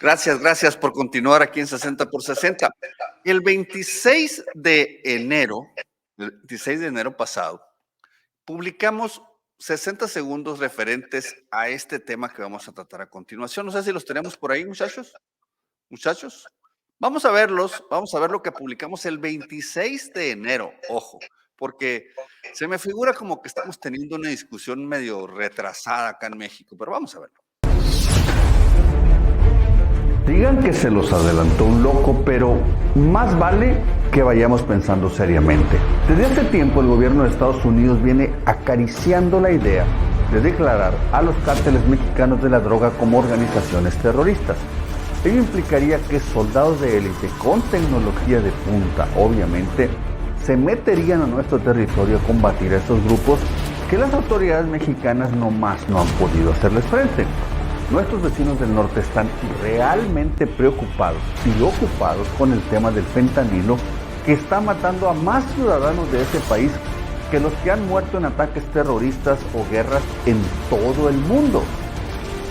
Gracias por continuar aquí en 60 por 60. El 26 de enero, el 26 de enero pasado, publicamos 60 segundos referentes a este tema que vamos a tratar a continuación. No sé si los tenemos por ahí, muchachos. Muchachos, vamos a verlos, vamos a ver lo que publicamos el 26 de enero, ojo, porque se me figura como que estamos teniendo una discusión medio retrasada acá en México, pero vamos a verlo. Digan que se los adelantó un loco, pero más vale que vayamos pensando seriamente. Desde hace tiempo el gobierno de Estados Unidos viene acariciando la idea de declarar a los cárteles mexicanos de la droga como organizaciones terroristas. Ello implicaría que soldados de élite con tecnología de punta, obviamente, se meterían a nuestro territorio a combatir a estos grupos que las autoridades mexicanas nomás no han podido hacerles frente. Nuestros vecinos del norte están realmente preocupados y ocupados con el tema del fentanilo, que está matando a más ciudadanos de ese país que los que han muerto en ataques terroristas o guerras en todo el mundo.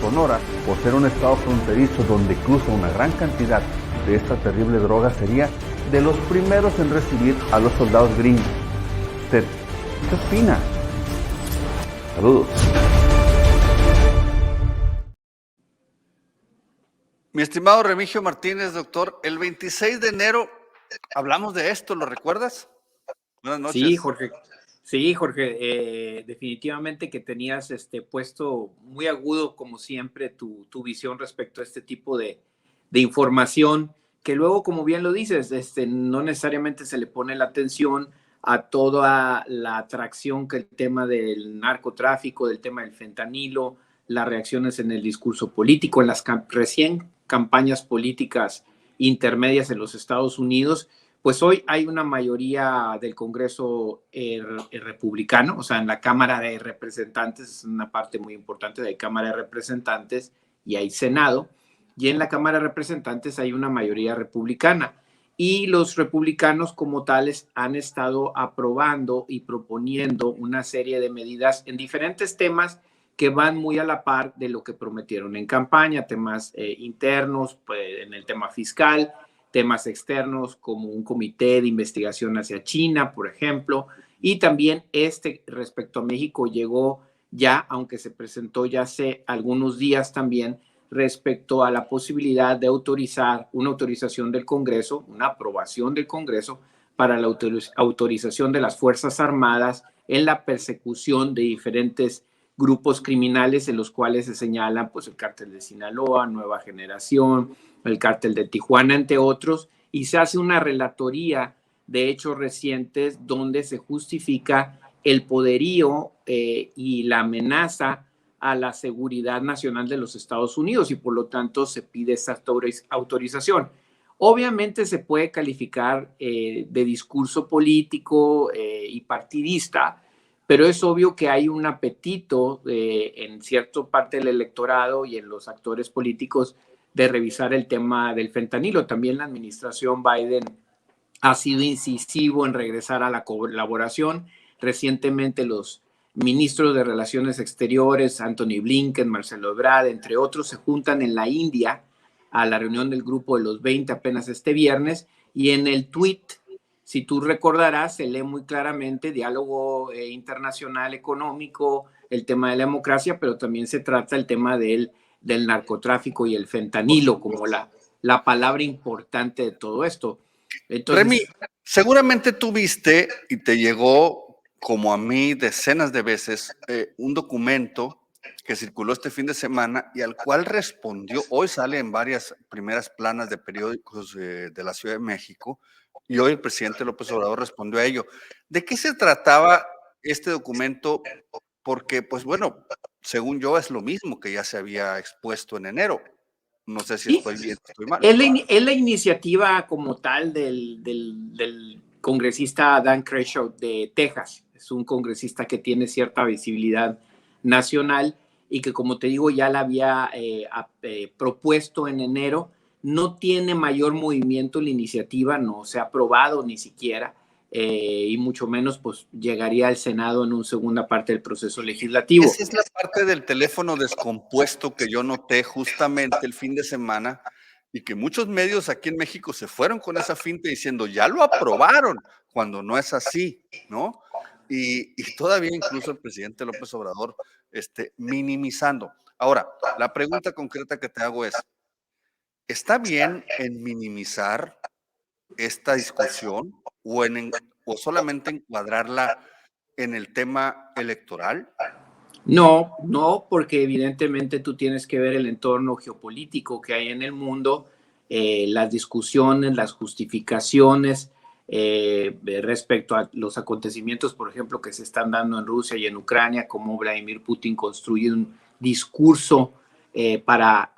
Sonora, por ser un estado fronterizo donde cruza una gran cantidad de esta terrible droga, sería de los primeros en recibir a los soldados gringos. ¿Usted qué opina? Saludos. Mi estimado Remigio Martínez, doctor, el 26 de enero hablamos de esto, ¿lo recuerdas? Buenas noches. Sí, Jorge, definitivamente que tenías puesto muy agudo, como siempre, tu visión respecto a este tipo de información, que luego, como bien lo dices, no necesariamente se le pone la atención a toda la atracción que el tema del narcotráfico, del tema del fentanilo, las reacciones en el discurso político, en las recién campañas políticas intermedias en los Estados Unidos. Pues hoy hay una mayoría del Congreso republicano, o sea, en la Cámara de Representantes, es una parte muy importante de la Cámara de Representantes, y hay Senado, y en la Cámara de Representantes hay una mayoría republicana. Y los republicanos como tales han estado aprobando y proponiendo una serie de medidas en diferentes temas que van muy a la par de lo que prometieron en campaña, temas internos, pues, en el tema fiscal, temas externos como un comité de investigación hacia China, por ejemplo, y también respecto a México llegó ya, aunque se presentó ya hace algunos días también, respecto a la posibilidad de autorizar una autorización del Congreso, una aprobación del Congreso para la autorización de las Fuerzas Armadas en la persecución de diferentes grupos criminales en los cuales se señalan pues el cártel de Sinaloa, Nueva Generación, el cártel de Tijuana, entre otros, y se hace una relatoría de hechos recientes donde se justifica el poderío y la amenaza a la seguridad nacional de los Estados Unidos, y por lo tanto se pide esta autorización. Obviamente se puede calificar de discurso político y partidista, pero es obvio que hay un apetito en cierta parte del electorado y en los actores políticos de revisar el tema del fentanilo. También la administración Biden ha sido incisivo en regresar a la colaboración. Recientemente los ministros de Relaciones Exteriores, Anthony Blinken, Marcelo Ebrard, entre otros, se juntan en la India a la reunión del Grupo de los 20 apenas este viernes, y en el tweet, si tú recordarás, se lee muy claramente diálogo internacional económico, el tema de la democracia, pero también se trata el tema del narcotráfico y el fentanilo como la palabra importante de todo esto. Entonces, Remy, seguramente tú viste y te llegó, como a mí, decenas de veces, un documento que circuló este fin de semana y al cual respondió, hoy sale en varias primeras planas de periódicos de la Ciudad de México, y hoy el presidente López Obrador respondió a ello. ¿De qué se trataba este documento? Porque, pues bueno, según yo es lo mismo que ya se había expuesto en enero. No sé si estoy bien o estoy mal. Es la iniciativa como tal del congresista Dan Crenshaw de Texas. Es un congresista que tiene cierta visibilidad nacional y que, como te digo, ya la había propuesto en enero. No tiene mayor movimiento la iniciativa, no se ha aprobado ni siquiera, y mucho menos pues llegaría al Senado en una segunda parte del proceso legislativo. Esa es la parte del teléfono descompuesto que yo noté justamente el fin de semana, y que muchos medios aquí en México se fueron con esa finta diciendo, ya lo aprobaron, cuando no es así, ¿no? Y todavía incluso el presidente López Obrador minimizando. Ahora, la pregunta concreta que te hago es, ¿está bien en minimizar esta discusión o solamente encuadrarla en el tema electoral? No, no, porque evidentemente tú tienes que ver el entorno geopolítico que hay en el mundo, las discusiones, las justificaciones respecto a los acontecimientos, por ejemplo, que se están dando en Rusia y en Ucrania, cómo Vladimir Putin construye un discurso para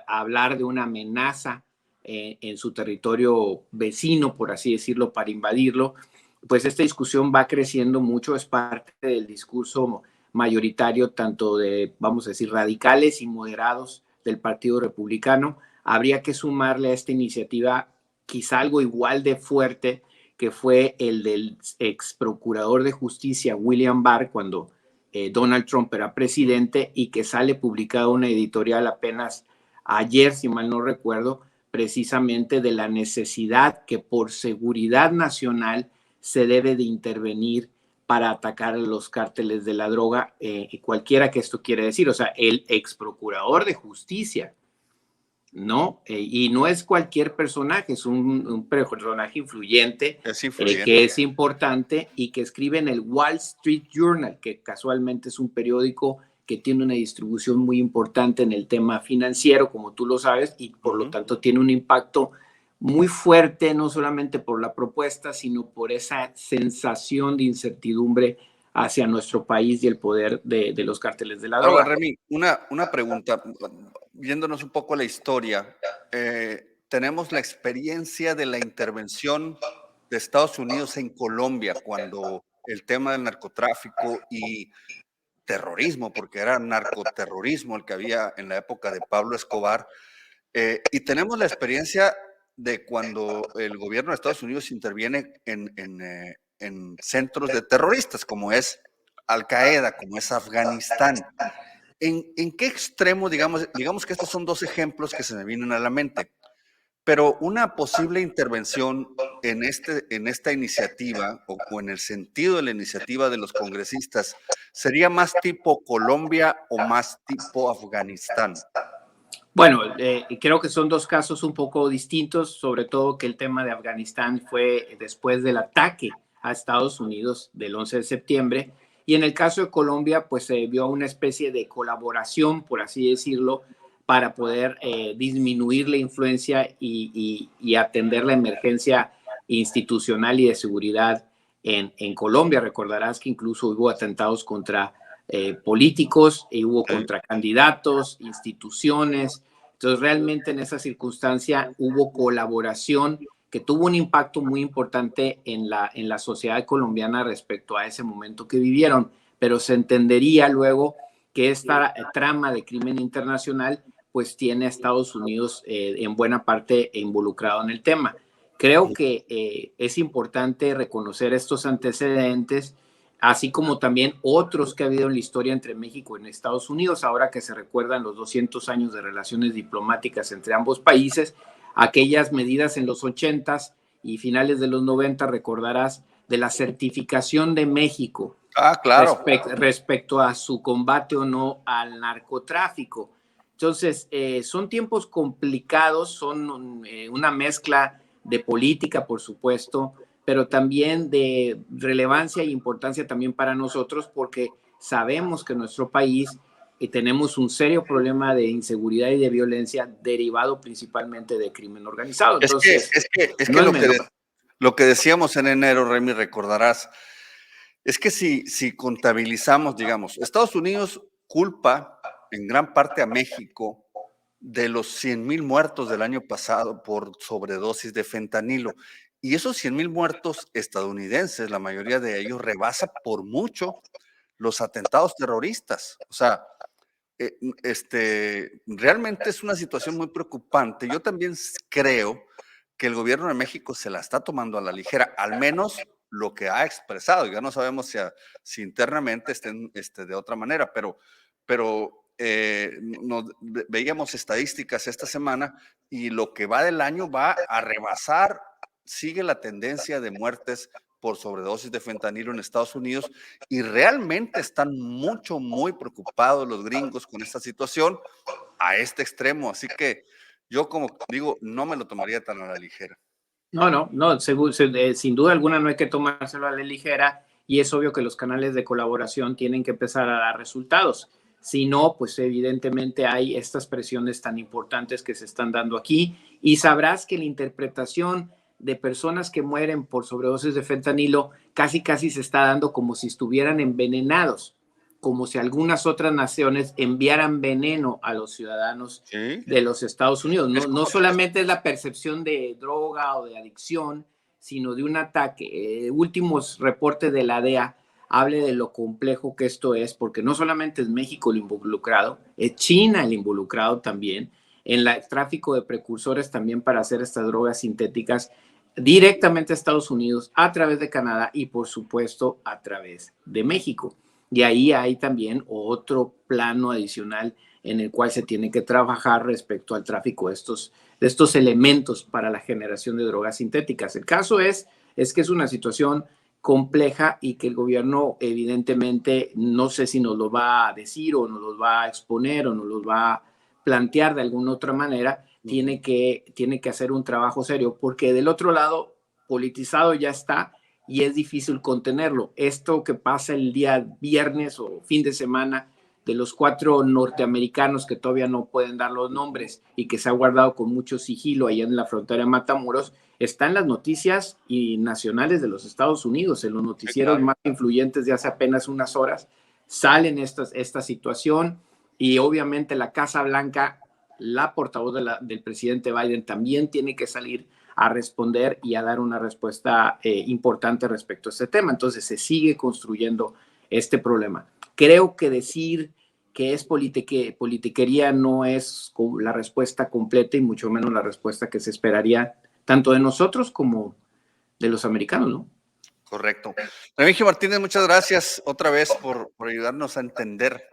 hablar de una amenaza en su territorio vecino, por así decirlo, para invadirlo. Pues esta discusión va creciendo mucho, es parte del discurso mayoritario tanto de, vamos a decir, radicales y moderados del Partido Republicano. Habría que sumarle a esta iniciativa quizá algo igual de fuerte que fue el del ex procurador de justicia William Barr cuando Donald Trump era presidente, y que sale publicada una editorial apenas ayer, si mal no recuerdo, precisamente de la necesidad que por seguridad nacional se debe de intervenir para atacar a los cárteles de la droga, cualquiera que esto quiere decir, o sea, el ex procurador de justicia, ¿no? Y no es cualquier personaje, es un personaje influyente, Es influyente. que es importante y que escribe en el Wall Street Journal, que casualmente es un periódico que tiene una distribución muy importante en el tema financiero, como tú lo sabes, y por lo tanto tiene un impacto muy fuerte, no solamente por la propuesta, sino por esa sensación de incertidumbre hacia nuestro país y el poder de los cárteles de la droga. Ahora, Remy, una pregunta, viéndonos un poco a la historia, tenemos la experiencia de la intervención de Estados Unidos en Colombia cuando el tema del narcotráfico y terrorismo, porque era narcoterrorismo el que había en la época de Pablo Escobar, y tenemos la experiencia de cuando el gobierno de Estados Unidos interviene en centros de terroristas, como es Al-Qaeda, como es Afganistán. ¿En qué extremo, digamos que estos son dos ejemplos que se me vienen a la mente, pero una posible intervención en esta iniciativa o en el sentido de la iniciativa de los congresistas, ¿sería más tipo Colombia o más tipo Afganistán? Bueno, creo que son dos casos un poco distintos, sobre todo que el tema de Afganistán fue después del ataque a Estados Unidos del 11 de septiembre, y en el caso de Colombia, pues se vio una especie de colaboración, por así decirlo, para poder disminuir la influencia y atender la emergencia institucional y de seguridad en Colombia. Recordarás que incluso hubo atentados contra políticos, y hubo contra candidatos, instituciones. Entonces, realmente en esa circunstancia hubo colaboración que tuvo un impacto muy importante en la sociedad colombiana respecto a ese momento que vivieron, pero se entendería luego que esta trama de crimen internacional pues tiene a Estados Unidos en buena parte involucrado en el tema. Creo que es importante reconocer estos antecedentes, así como también otros que ha habido en la historia entre México y Estados Unidos, ahora que se recuerdan los 200 años de relaciones diplomáticas entre ambos países, aquellas medidas en los 80s y finales de los 90, recordarás, de la certificación de México claro. respecto a su combate o no al narcotráfico. Entonces, son tiempos complicados, son una mezcla de política, por supuesto, pero también de relevancia e importancia también para nosotros, porque sabemos que en nuestro país tenemos un serio problema de inseguridad y de violencia derivado principalmente de crimen organizado. Entonces, lo que decíamos en enero, Remy, recordarás, es que si contabilizamos, digamos, Estados Unidos culpa en gran parte a México de los 100,000 muertos del año pasado por sobredosis de fentanilo. Y esos 100,000 muertos estadounidenses, la mayoría de ellos, rebasa por mucho los atentados terroristas. O sea, realmente es una situación muy preocupante. Yo también creo que el gobierno de México se la está tomando a la ligera, al menos lo que ha expresado. Ya no sabemos si internamente estén de otra manera, pero veíamos estadísticas esta semana y lo que va del año va a rebasar, sigue la tendencia de muertes por sobredosis de fentanilo en Estados Unidos y realmente están muy preocupados los gringos con esta situación a este extremo. Así que yo, como digo, no me lo tomaría tan a la ligera. No, sin duda alguna no hay que tomárselo a la ligera y es obvio que los canales de colaboración tienen que empezar a dar resultados. Si no, pues evidentemente hay estas presiones tan importantes que se están dando aquí y sabrás que la interpretación de personas que mueren por sobredosis de fentanilo casi se está dando como si estuvieran envenenados, como si algunas otras naciones enviaran veneno a los ciudadanos ¿Sí? de los Estados Unidos. No solamente es la percepción de droga o de adicción, sino de un ataque. Últimos reportes de la DEA hable de lo complejo que esto es, porque no solamente es México el involucrado, es China el involucrado también, en el tráfico de precursores también para hacer estas drogas sintéticas directamente a Estados Unidos, a través de Canadá y por supuesto a través de México. Y ahí hay también otro plano adicional en el cual se tiene que trabajar respecto al tráfico de estos elementos para la generación de drogas sintéticas. El caso es que es una situación compleja y que el gobierno evidentemente no sé si nos lo va a decir o nos lo va a exponer o nos lo va a plantear de alguna otra manera, tiene que hacer un trabajo serio, porque del otro lado, politizado ya está y es difícil contenerlo. Esto que pasa el día viernes o fin de semana de los 4 norteamericanos que todavía no pueden dar los nombres y que se ha guardado con mucho sigilo allá en la frontera de Matamoros, está en las noticias y nacionales de los Estados Unidos, en los noticieros más influyentes de hace apenas unas horas, salen esta situación y obviamente la Casa Blanca, la portavoz del presidente Biden también tiene que salir a responder y a dar una respuesta importante respecto a este tema. Entonces se sigue construyendo este problema. Creo que decir que es politiquería no es la respuesta completa y mucho menos la respuesta que se esperaría tanto de nosotros como de los americanos, ¿no? Correcto. Remigio Martínez, muchas gracias otra vez por ayudarnos a entender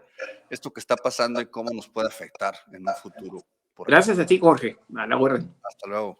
esto que está pasando y cómo nos puede afectar en un futuro. Gracias a ti, Jorge. A la orden. Hasta luego.